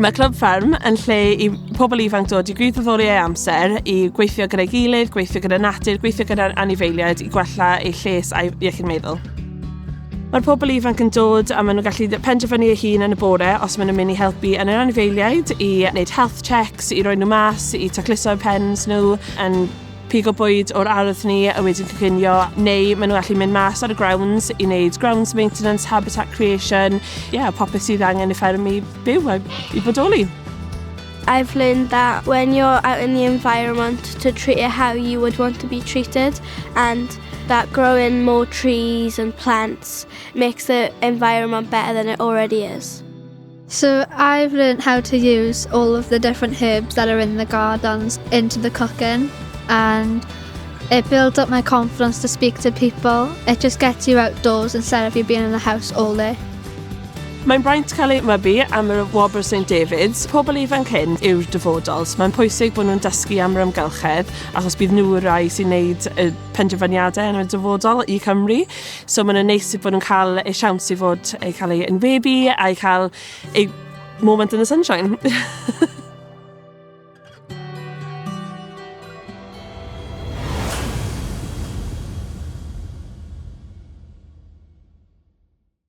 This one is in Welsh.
Mae Clwb Fferm yn lle I pobl ifanc dod I gwirfoddoli eu amser, I gweithio gyda'i gilydd, gweithio gyda natur, gweithio gyda'r anifeiliaid I gwella eu lles a'i iechyd meddwl. Mae'r pobl ifanc yn dod a maen nhw'n gallu penderfynu eu hun yn y bore os maen nhw'n mynd I helpu yn yr anifeiliaid, I wneud health checks, I roi nhw mas, I tacluso'r pens nhw, yn pigo bwyd o'r ardd ni a wedyn cynllunio, neu maen nhw'n gallu mynd mas ar y grounds I wneud grounds maintenance, habitat creation, popeth sydd angen I fferm I byw a I bodoli. I've learned that when you're out in the environment to treat it how you would want to be treated, and that growing more trees and plants makes the environment better than it already is. So I've learned how to use all of the different herbs that are in the gardens into the cooking, and it builds up my confidence to speak to people. It just gets you outdoors instead of you being in the house all day. Mae'n braint cael ei mybu am y Wobr St David's. Pobl ifanc hyn yw'r dyfodol. Mae'n pwysig bod nhw'n dysgu am yr amgylchedd achos bydd nhw'r rai sy'n gwneud y penderfyniadau yn y dyfodol I Cymru. So mae'n neis bod nhw'n cael eu siawns I fod eu cael eu enwebu a'i cael eu moment in the sunshine.